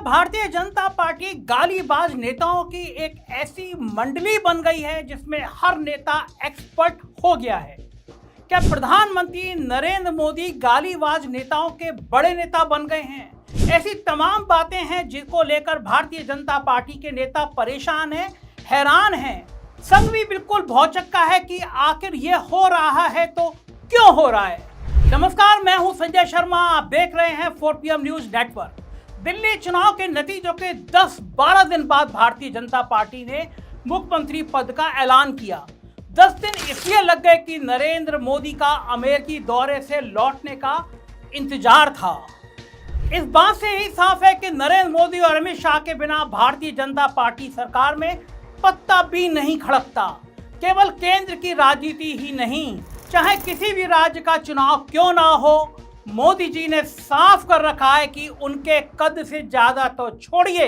Bharatiya Janata party गालीबाज नेताओं की एक ऐसी मंडली बन गई है जिसमें हर नेता एक्सपर्ट हो गया है। क्या प्रधानमंत्री नरेंद्र मोदी गालीबाज नेताओं के बड़े नेता बन गए हैं? ऐसी तमाम बातें हैं जिनको लेकर भारतीय जनता पार्टी के नेता परेशान हैं, हैरान हैं। संघ भी बिल्कुल भौचक्का है कि आखिर ये हो रहा है तो क्यों हो रहा है। नमस्कार, मैं हूं संजय शर्मा, आप देख रहे हैं 4PM न्यूज नेटवर्क। दिल्ली चुनाव के नतीजों के 10-12 दिन बाद भारतीय जनता पार्टी ने मुख्यमंत्री पद का ऐलान किया। 10 दिन इसलिए लग गए कि नरेंद्र मोदी का अमेरिकी दौरे से लौटने का इंतजार था। इस बात से ही साफ है कि नरेंद्र मोदी और अमित शाह के बिना भारतीय जनता पार्टी सरकार में पत्ता भी नहीं खड़कता। केवल केंद्र की राजनीति ही नहीं, चाहे किसी भी राज्य का चुनाव क्यों ना हो, मोदी जी ने साफ कर रखा है कि उनके कद से ज्यादा तो छोड़िए,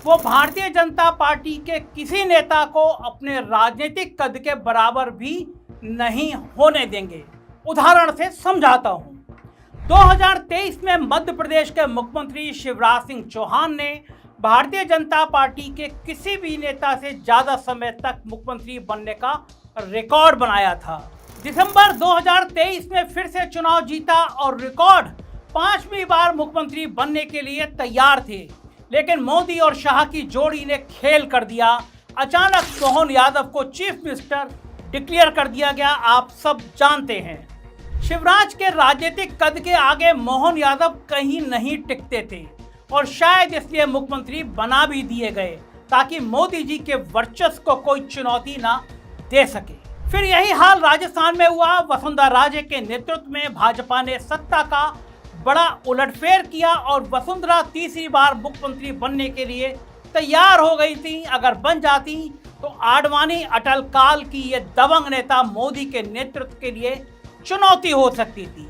वो भारतीय जनता पार्टी के किसी नेता को अपने राजनीतिक कद के बराबर भी नहीं होने देंगे। उदाहरण से समझाता हूं। 2023 में मध्य प्रदेश के मुख्यमंत्री शिवराज सिंह चौहान ने भारतीय जनता पार्टी के किसी भी नेता से ज्यादा समय तक मुख्यमंत्री बनने का रिकॉर्ड बनाया था। दिसंबर 2023 में फिर से चुनाव जीता और रिकॉर्ड 5वीं बार मुख्यमंत्री बनने के लिए तैयार थे, लेकिन मोदी और शाह की जोड़ी ने खेल कर दिया। अचानक मोहन यादव को चीफ मिनिस्टर डिक्लेयर कर दिया गया। आप सब जानते हैं, शिवराज के राजनीतिक कद के आगे मोहन यादव कहीं नहीं टिकते थे और शायद इसलिए मुख्यमंत्री बना भी दिए गए ताकि मोदी जी के वर्चस्व को कोई चुनौती ना दे सके। फिर यही हाल राजस्थान में हुआ। वसुंधरा राजे के नेतृत्व में भाजपा ने सत्ता का बड़ा उलटफेर किया और वसुंधरा तीसरी बार मुख्यमंत्री बनने के लिए तैयार हो गई थी। अगर बन जाती तो आडवाणी अटल काल की ये दबंग नेता मोदी के नेतृत्व के लिए चुनौती हो सकती थी।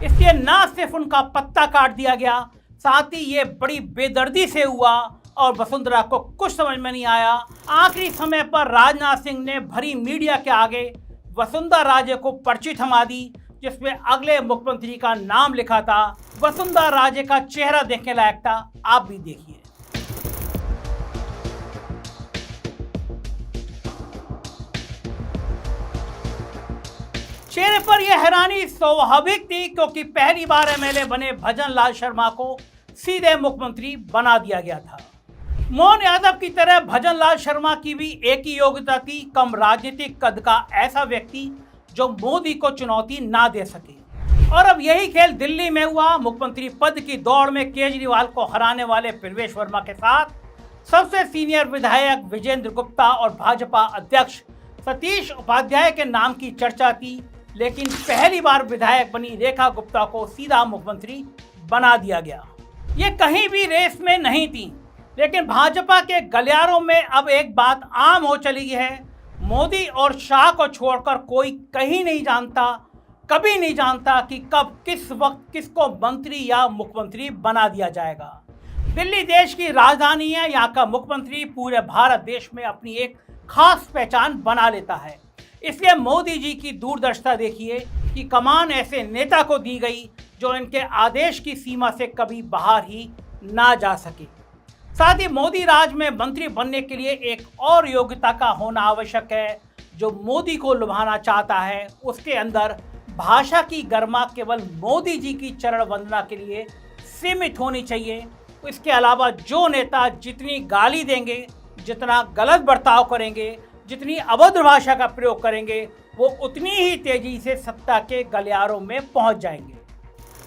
इसलिए न सिर्फ उनका पत्ता काट दिया गया, साथ ही ये बड़ी बेदर्दी से हुआ और वसुंधरा को कुछ समझ में नहीं आया। आखिरी समय पर राजनाथ सिंह ने भरी मीडिया के आगे वसुंधरा राजे को पर्ची थमा दी, जिसमें अगले मुख्यमंत्री का नाम लिखा था। वसुंधरा राजे का चेहरा देखने लायक था, आप भी देखिए। चेहरे पर यह हैरानी स्वाभाविक थी क्योंकि पहली बार एमएलए बने भजन लाल शर्मा को सीधे मुख्यमंत्री बना दिया गया था। मोहन यादव की तरह भजन लाल शर्मा की भी एक ही योग्यता थी, कम राजनीतिक कद का ऐसा व्यक्ति जो मोदी को चुनौती ना दे सके। और अब यही खेल दिल्ली में हुआ। मुख्यमंत्री पद की दौड़ में केजरीवाल को हराने वाले प्रवेश वर्मा के साथ सबसे सीनियर विधायक विजेंद्र गुप्ता और भाजपा अध्यक्ष सतीश उपाध्याय के नाम की चर्चा थी, लेकिन पहली बार विधायक बनी रेखा गुप्ता को सीधा मुख्यमंत्री बना दिया गया। ये कहीं भी रेस में नहीं थी, लेकिन भाजपा के गलियारों में अब एक बात आम हो चली है। मोदी और शाह को छोड़कर कोई कहीं नहीं जानता, कभी नहीं जानता कि कब किस वक्त किसको मंत्री या मुख्यमंत्री बना दिया जाएगा। दिल्ली देश की राजधानी है, यहाँ का मुख्यमंत्री पूरे भारत देश में अपनी एक खास पहचान बना लेता है। इसलिए मोदी जी की दूरदर्शिता देखिए कि कमान ऐसे नेता को दी गई जो इनके आदेश की सीमा से कभी बाहर ही ना जा सके। साथ ही मोदी राज में मंत्री बनने के लिए एक और योग्यता का होना आवश्यक है। जो मोदी को लुभाना चाहता है, उसके अंदर भाषा की गर्मा केवल मोदी जी की चरण वंदना के लिए सीमित होनी चाहिए। इसके अलावा जो नेता जितनी गाली देंगे, जितना गलत बर्ताव करेंगे, जितनी अभद्र भाषा का प्रयोग करेंगे, वो उतनी ही तेजी से सत्ता के गलियारों में पहुंच जाएंगे।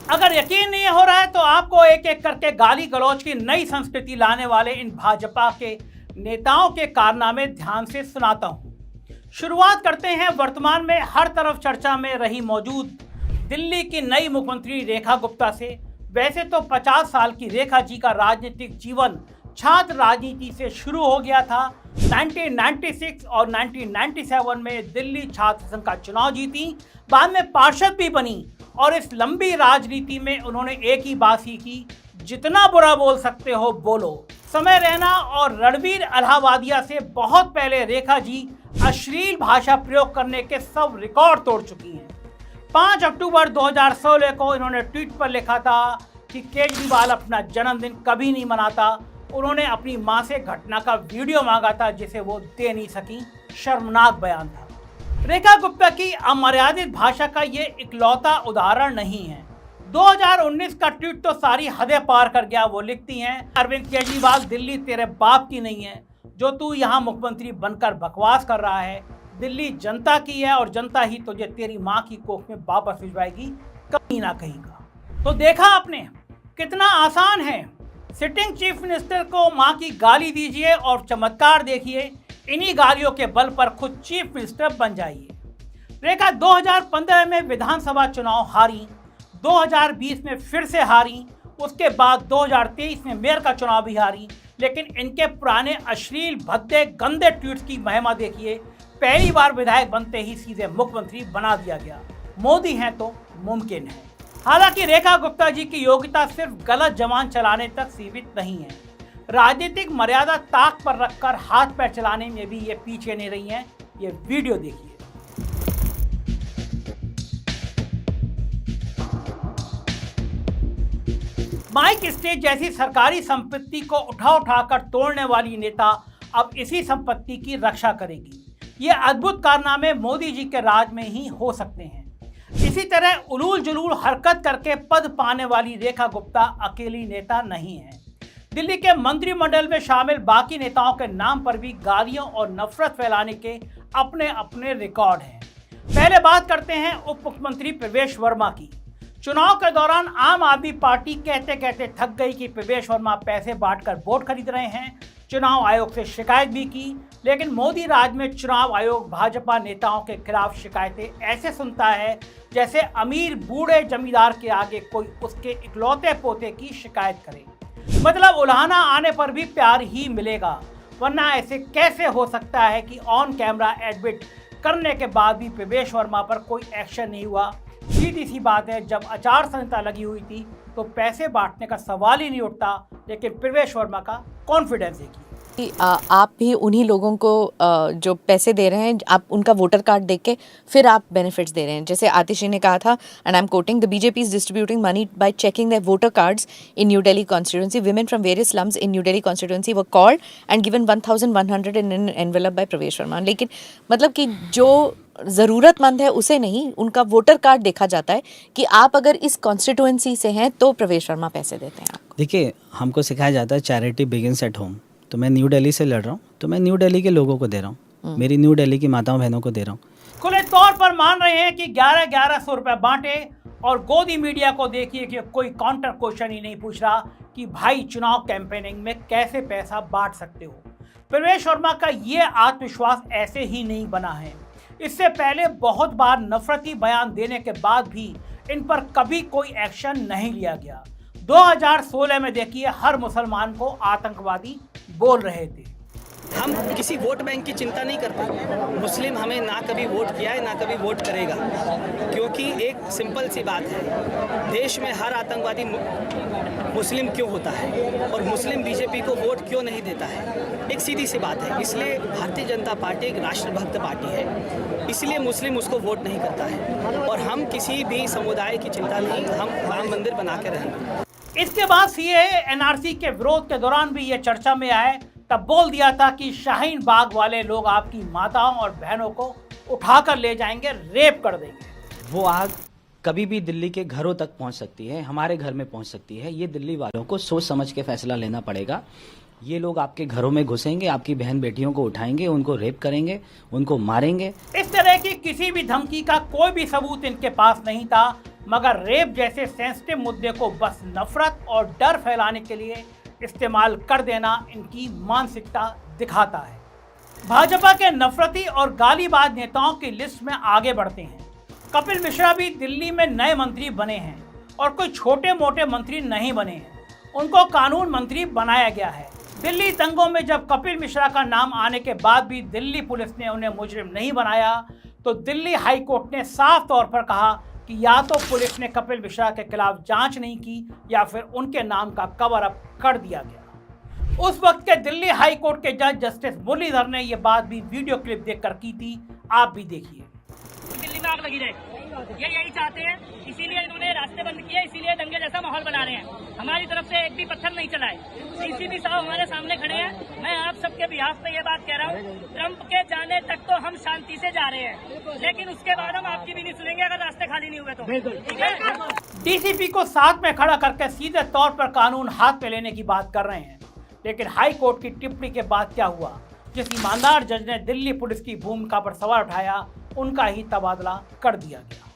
अगर यकीन नहीं हो रहा है तो आपको एक एक करके गाली गलौज की नई संस्कृति लाने वाले इन भाजपा के नेताओं के कारनामे ध्यान से सुनाता हूं। शुरुआत करते हैं वर्तमान में हर तरफ चर्चा में रही मौजूद दिल्ली की नई मुख्यमंत्री रेखा गुप्ता से। वैसे तो 50 साल की रेखा जी का राजनीतिक जीवन छात्र राजनीति से शुरू हो गया था। 1996 और 1997 में दिल्ली छात्र संघ का चुनाव जीती, बाद में पार्षद भी बनी और इस लंबी राजनीति में उन्होंने एक ही बात सीखी, जितना बुरा बोल सकते हो बोलो। समय रैना और रणबीर अलाहाबादिया से बहुत पहले रेखा जी अश्लील भाषा प्रयोग करने के सब रिकॉर्ड तोड़ चुकी हैं। 5 अक्टूबर 2016 को इन्होंने ट्वीट पर लिखा था कि केजरीवाल अपना जन्मदिन कभी नहीं मनाता। उन्होंने अपनी मां से घटना का वीडियो मांगा था जिसे वो दे नहीं सकी। शर्मनाक बयान था। रेखा गुप्ता की अमर्यादित भाषा का ये इकलौता उदाहरण नहीं है। 2019 का ट्वीट तो सारी हदें पार कर गया। वो लिखती हैं, अरविंद केजरीवाल, दिल्ली तेरे बाप की नहीं है जो तू यहाँ मुख्यमंत्री बनकर बकवास कर रहा है। दिल्ली जनता की है और जनता ही तुझे तेरी माँ की कोख में वापस भिजवाएगी, कहीं ना कहीं का। तो देखा आपने, कितना आसान है। सिटिंग चीफ मिनिस्टर को माँ की गाली दीजिए और चमत्कार देखिए, इन्हीं गालियों के बल पर खुद चीफ मिनिस्टर बन जाइए। रेखा 2015 में विधानसभा चुनाव हारी, 2020 में फिर से हारी, उसके बाद 2023 में मेयर का चुनाव भी हारी। लेकिन इनके पुराने अश्लील, भद्दे, गंदे ट्वीट्स की महिमा देखिए। पहली बार विधायक बनते ही सीधे मुख्यमंत्री बना दिया गया। मोदी हैं तो मुमकिन है। हालांकि रेखा गुप्ता जी की योग्यता सिर्फ गलत जबान चलाने तक सीमित नहीं है। राजनीतिक मर्यादा ताक पर रखकर हाथ पैर चलाने में भी ये पीछे नहीं रही हैं। ये वीडियो देखिए। माइक स्टेज जैसी सरकारी संपत्ति को उठाकर तोड़ने वाली नेता अब इसी संपत्ति की रक्षा करेगी। ये अद्भुत कारनामे मोदी जी के राज में ही हो सकते हैं। इसी तरह उलूल जुलूल हरकत करके पद पाने वाली रेखा गुप्ता अकेली नेता नहीं है। दिल्ली के मंत्रिमंडल में शामिल बाकी नेताओं के नाम पर भी गालियों और नफरत फैलाने के अपने अपने रिकॉर्ड हैं। पहले बात करते हैं उप मुख्यमंत्री प्रवेश वर्मा की। चुनाव के दौरान आम आदमी पार्टी कहते कहते थक गई कि प्रवेश वर्मा पैसे बांटकर वोट खरीद रहे हैं। चुनाव आयोग से शिकायत भी की, लेकिन मोदी राज में चुनाव आयोग भाजपा नेताओं के खिलाफ शिकायतें ऐसे सुनता है जैसे अमीर बूढ़े जमींदार के आगे कोई उसके इकलौते पोते की शिकायत करे। मतलब उल्हाना आने पर भी प्यार ही मिलेगा, वरना ऐसे कैसे हो सकता है कि ऑन कैमरा एडमिट करने के बाद भी प्रवेश वर्मा पर कोई एक्शन नहीं हुआ। सीधी सी बात है, जब आचार संहिता लगी हुई थी तो पैसे बांटने का सवाल ही नहीं उठता, लेकिन प्रवेश वर्मा का कॉन्फिडेंस है कि आप भी उन्हीं लोगों को जो पैसे दे रहे हैं, आप उनका वोटर कार्ड देख के फिर आप बेनिफिट्स दे रहे हैं। जैसे आतिशी ने कहा था, and I am quoting, the BJP is distributing money by checking their voter cards in New Delhi constituency. Women from various slums in New Delhi constituency were called and given 1100 in an envelope by Pravesh Verma. लेकिन मतलब कि जो ज़रूरतमंद है उसे नहीं, उनका voter card देखा जाता है कि आप अगर इस कॉन्स्टिट्यूएंसी से हैं तो प्रवेश वर्मा पैसे देते हैं आपको। देखिए, हमको सिखाया जाता है चैरिटी बिगिंस एट होम। तो मैं न्यू दिल्ली से लड़ रहा हूँ, तो मैं न्यू दिल्ली के लोगों को दे रहा हूँ, मेरी न्यू दिल्ली की माताओं बहनों को दे रहा हूँ। खुले तौर पर मान रहे हैं कि 1100 रुपए बांटे और गोदी मीडिया को देखिए कि कोई काउंटर क्वेश्चन ही नहीं पूछ रहा कि भाई चुनाव कैंपेनिंग में कैसे पैसा बांट सकते हो। प्रवेश वर्मा का ये आत्मविश्वास ऐसे ही नहीं बना है। इससे पहले बहुत बार नफरती बयान देने के बाद भी इन पर कभी कोई एक्शन नहीं लिया गया। 2016 में देखिए, हर मुसलमान को आतंकवादी बोल रहे थे। हम किसी वोट बैंक की चिंता नहीं करते। मुस्लिम हमें ना कभी वोट किया है ना कभी वोट करेगा, क्योंकि एक सिंपल सी बात है, देश में हर आतंकवादी मुस्लिम क्यों होता है और मुस्लिम बीजेपी को वोट क्यों नहीं देता है, एक सीधी सी बात है। इसलिए भारतीय जनता पार्टी एक राष्ट्रभक्त पार्टी है, इसलिए मुस्लिम उसको वोट नहीं करता है। और हम किसी भी समुदाय की चिंता नहीं, हम राम मंदिर बना के रहेंगे। इसके बाद सीएए एनआरसी के विरोध के दौरान भी ये चर्चा में आए। तब बोल दिया था कि शाहीन बाग वाले लोग आपकी माताओं और बहनों को उठाकर ले जाएंगे, रेप कर देंगे। वो आग कभी भी दिल्ली के घरों तक पहुंच सकती है, हमारे घर में पहुंच सकती है। ये दिल्ली वालों को सोच समझ के फैसला लेना पड़ेगा। ये लोग आपके घरों में घुसेंगे, आपकी बहन बेटियों को उठाएंगे, उनको रेप करेंगे, उनको मारेंगे। इस तरह की किसी भी धमकी का कोई भी सबूत इनके पास नहीं था, मगर रेप जैसे सेंसिटिव मुद्दे को बस नफरत और डर फैलाने के लिए इस्तेमाल कर देना इनकी मानसिकता दिखाता है। भाजपा के नफरती और गालीबाज नेताओं की लिस्ट में आगे बढ़ते हैं। कपिल मिश्रा भी दिल्ली में नए मंत्री बने हैं और कोई छोटे मोटे मंत्री नहीं बने हैं, उनको कानून मंत्री बनाया गया है। दिल्ली दंगों में जब कपिल मिश्रा का नाम आने के बाद भी दिल्ली पुलिस ने उन्हें मुजरिम नहीं बनाया, तो दिल्ली हाई कोर्ट ने साफ तौर पर कहा कि या तो पुलिस ने कपिल मिश्रा के खिलाफ जांच नहीं की या फिर उनके नाम का कवर अप कर दिया गया। उस वक्त के दिल्ली हाई कोर्ट के जज जस्टिस मुरलीधर ने यह बात भी वीडियो क्लिप देखकर की थी, आप भी देखिए। दिल्ली में आग लगी रहे ये यही चाहते हैं, इसीलिए इन्होंने रास्ते बंद किए, इसीलिए दंगे जैसा माहौल बना रहे हैं। हमारी तरफ से एक भी पत्थर नहीं चलाए। डीसीपी साहब हमारे सामने खड़े हैं। मैं आप सबके बिहाफ पे ये बात कह रहा हूँ, ट्रंप के जाने तक तो हम शांति से जा रहे हैं, लेकिन उसके बाद हम आपकी भी नहीं सुनेंगे अगर रास्ते खाली नहीं हुए तो। ठीक है। डीसीपी को साथ में खड़ा करके सीधे तौर पर कानून हाथ में लेने की बात कर रहे हैं, लेकिन हाई कोर्ट की टिप्पणी के बाद क्या हुआ? जिस ईमानदार जज ने दिल्ली पुलिस की भूमिका पर सवाल उठाया, उनका ही तबादला कर दिया गया।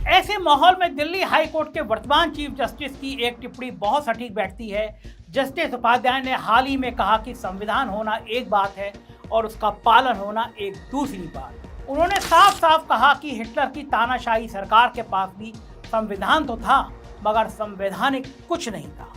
ऐसे माहौल में दिल्ली हाई कोर्ट के वर्तमान चीफ जस्टिस की एक टिप्पणी बहुत सटीक बैठती है। जस्टिस उपाध्याय ने हाल ही में कहा कि संविधान होना एक बात है और उसका पालन होना एक दूसरी बात। उन्होंने साफ साफ कहा कि हिटलर की तानाशाही सरकार के पास भी संविधान तो था, मगर संवैधानिक कुछ नहीं था।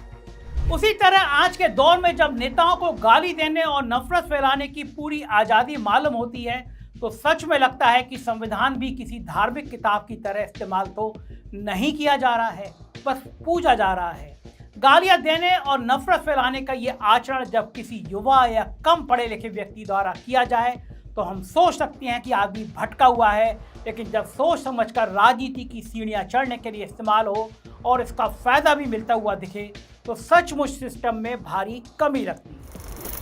उसी तरह आज के दौर में जब नेताओं को गाली देने और नफरत फैलाने की पूरी आज़ादी मालूम होती है, तो सच में लगता है कि संविधान भी किसी धार्मिक किताब की तरह इस्तेमाल तो नहीं किया जा रहा है, बस पूजा जा रहा है। गालियां देने और नफरत फैलाने का ये आचरण जब किसी युवा या कम पढ़े लिखे व्यक्ति द्वारा किया जाए तो हम सोच सकते हैं कि आदमी भटका हुआ है, लेकिन जब सोच समझकर राजनीति की सीढ़ियां चढ़ने के लिए इस्तेमाल हो और इसका फायदा भी मिलता हुआ दिखे, तो सचमुच सिस्टम में भारी कमी लगती है।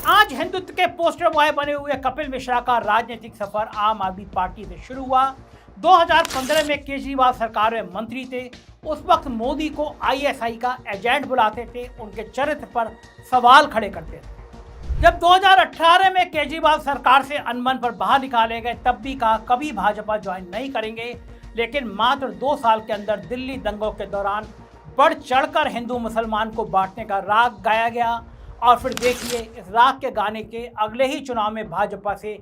आज हिंदुत्व के पोस्टर बॉय बने हुए कपिल मिश्रा का राजनीतिक सफर आम आदमी पार्टी से शुरू हुआ। 2015 में केजरीवाल सरकार में मंत्री थे। उस वक्त मोदी को आईएसआई का एजेंट बुलाते थे, उनके चरित्र पर सवाल खड़े करते थे। जब 2018 में केजरीवाल सरकार से अनबन पर बाहर निकाले गए, तब भी कहा कभी भाजपा ज्वाइन नहीं करेंगे, लेकिन मात्र 2 साल के अंदर दिल्ली दंगों के दौरान बढ़ चढ़कर हिंदू मुसलमान को बांटने का राग गाया गया। और फिर देखिए, इस राग के गाने के अगले ही चुनाव में भाजपा से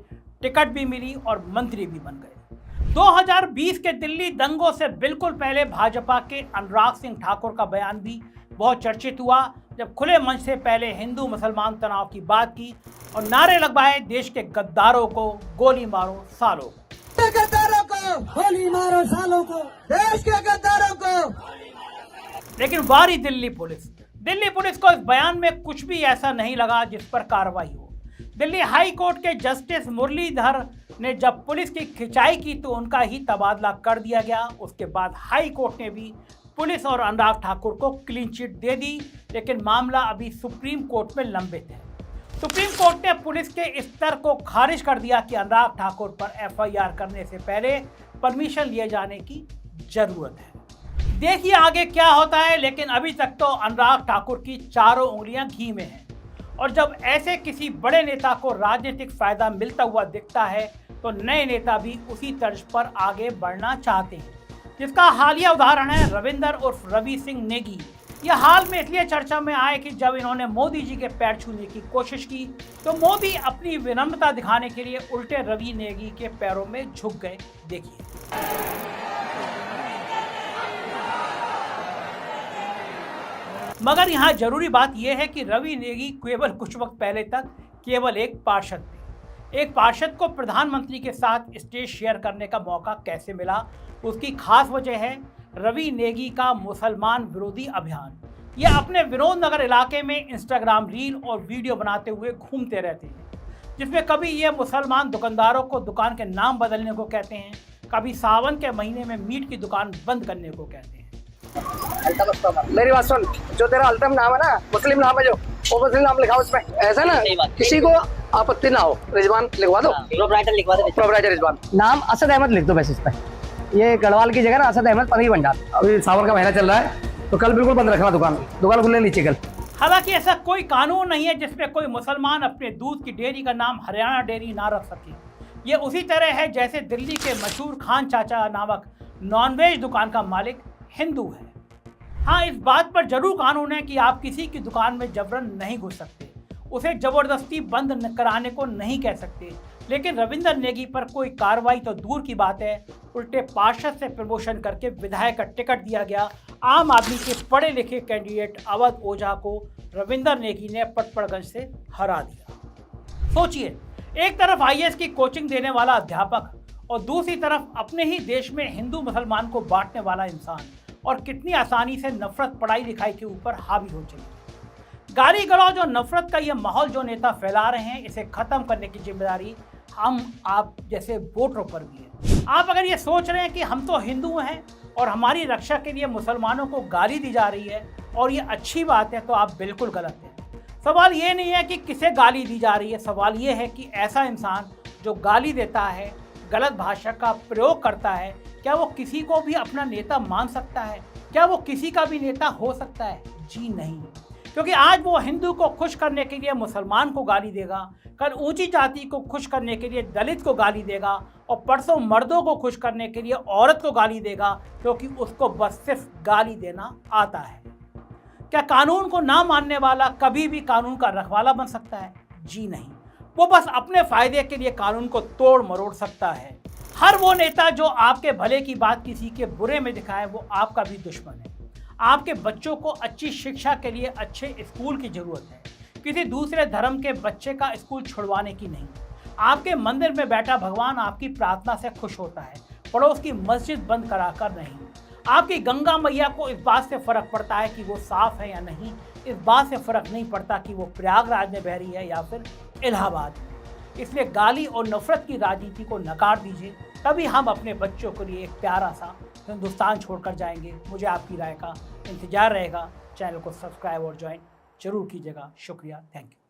टिकट भी मिली और मंत्री भी बन गए। 2020 के दिल्ली दंगों से बिल्कुल पहले भाजपा के अनुराग सिंह ठाकुर का बयान भी बहुत चर्चित हुआ, जब खुले मंच से पहले हिंदू मुसलमान तनाव की बात की और नारे लगवाए, देश के गद्दारों को गोली मारो सालों को, गद्दारों को गोली मारो सालों को, देश के गद्दारों को। लेकिन वारी दिल्ली पुलिस को इस बयान में कुछ भी ऐसा नहीं लगा जिस पर कार्रवाई हो। दिल्ली हाई कोर्ट के जस्टिस मुरलीधर ने जब पुलिस की खिंचाई की तो उनका ही तबादला कर दिया गया। उसके बाद हाई कोर्ट ने भी पुलिस और अनुराग ठाकुर को क्लीन चिट दे दी, लेकिन मामला अभी सुप्रीम कोर्ट में लंबित है। सुप्रीम कोर्ट ने पुलिस के इस तर्क को खारिज कर दिया कि अनुराग ठाकुर पर एफआईआर करने से पहले परमिशन लिए जाने की जरूरत है। देखिए आगे क्या होता है, लेकिन अभी तक तो अनुराग ठाकुर की चारों उंगलियां घी में हैं। और जब ऐसे किसी बड़े नेता को राजनीतिक फायदा मिलता हुआ दिखता है, तो नए नेता भी उसी तर्ज पर आगे बढ़ना चाहते हैं, जिसका हालिया उदाहरण है रविंदर उर्फ रवि सिंह नेगी। यह हाल में इसलिए चर्चा में आए कि जब इन्होंने मोदी जी के पैर छूने की कोशिश की, तो मोदी अपनी विनम्रता दिखाने के लिए उल्टे रवि नेगी के पैरों में झुक गए। देखिए। मगर यहाँ जरूरी बात यह है कि रवि नेगी केवल कुछ वक्त पहले तक केवल एक पार्षद थे। एक पार्षद को प्रधानमंत्री के साथ स्टेज शेयर करने का मौका कैसे मिला, उसकी खास वजह है रवि नेगी का मुसलमान विरोधी अभियान। यह अपने विनोद नगर इलाके में इंस्टाग्राम रील और वीडियो बनाते हुए घूमते रहते हैं, जिसमें कभी ये मुसलमान दुकानदारों को दुकान के नाम बदलने को कहते हैं, कभी सावन के महीने में मीट की दुकान बंद करने को कहते हैं। मेरी बात सुन, जो तेरा अल्तम नाम है ना, मुस्लिम नाम है, जो वो मुस्लिम नाम लिखा उसमें, ऐसा ना किसी को आपत्ति ना हो, रिजवान लिखवा दो, प्रोपराइटर लिखवा दो, प्रोपराइटर रिजवान। नाम असद अहमद लिख दो वैसे इस पे। ये गढ़वाल की जगह ना असद अहमद पनीर भंडार। अभी सावन का महीना चल रहा है, तो कल बिल्कुल बंद रखना दुकान खुलने नीचे कल। हालांकि ऐसा कोई कानून नहीं है जिसमें कोई मुसलमान अपने दूध की डेयरी का नाम हरियाणा डेयरी ना रख सके। ये उसी तरह है जैसे दिल्ली के मशहूर खान चाचा नामक नॉनवेज दुकान का मालिक हिंदू है। हाँ, इस बात पर जरूर कानून है कि आप किसी की दुकान में जबरन नहीं घुस सकते, उसे जबरदस्ती बंद कराने को नहीं कह सकते। लेकिन रविंदर नेगी पर कोई कार्रवाई तो दूर की बात है, उल्टे पार्षद से प्रमोशन करके विधायक का टिकट दिया गया। आम आदमी के पढ़े लिखे कैंडिडेट अवध ओझा को रविंदर नेगी ने पटपड़गंज से हरा दिया। सोचिए, एक तरफ आईएएस की कोचिंग देने वाला अध्यापक और दूसरी तरफ अपने ही देश में हिंदू मुसलमान को बांटने वाला इंसान, और कितनी आसानी से नफरत पढ़ाई लिखाई के ऊपर हावी हो चली। गाली गलौज और नफरत का यह माहौल जो नेता फैला रहे हैं, इसे खत्म करने की जिम्मेदारी हम आप जैसे वोटरों पर भी है। आप अगर ये सोच रहे हैं कि हम तो हिंदू हैं और हमारी रक्षा के लिए मुसलमानों को गाली दी जा रही है और ये अच्छी बात है, तो आप बिल्कुल गलत हैं। सवाल ये नहीं है कि किसे गाली दी जा रही है, सवाल ये है कि ऐसा इंसान जो गाली देता है, गलत भाषा का प्रयोग करता है, क्या वो किसी को भी अपना नेता मान सकता है? क्या वो किसी का भी नेता हो सकता है? जी नहीं, क्योंकि आज वो हिंदू को खुश करने के लिए मुसलमान को गाली देगा, कल ऊंची जाति को खुश करने के लिए दलित को गाली देगा और परसों मर्दों को खुश करने के लिए औरत को गाली देगा, क्योंकि उसको बस सिर्फ गाली देना आता है। क्या कानून को ना मानने वाला कभी भी कानून का रखवाला बन सकता है? जी नहीं, वो बस अपने फायदे के लिए कानून को तोड़ मरोड़ सकता है। हर वो नेता जो आपके भले की बात किसी के बुरे में दिखाए, वो आपका भी दुश्मन है। आपके बच्चों को अच्छी शिक्षा के लिए अच्छे स्कूल की जरूरत है, किसी दूसरे धर्म के बच्चे का स्कूल छुड़वाने की नहीं। आपके मंदिर में बैठा भगवान आपकी प्रार्थना से खुश होता है, पड़ोस की मस्जिद बंद कराकर नहीं। आपकी गंगा मैया को इस बात से फर्क पड़ता है कि वो साफ है या नहीं, इस बात से फर्क नहीं पड़ता कि वो प्रयागराज में बह रही है या फिर इलाहाबाद में। इसलिए गाली और नफरत की राजनीति को नकार दीजिए, तभी हम अपने बच्चों के लिए एक प्यारा सा हिंदुस्तान छोड़कर जाएंगे। मुझे आपकी राय का इंतजार रहेगा। चैनल को सब्सक्राइब और ज्वाइन जरूर कीजिएगा। शुक्रिया, थैंक यू।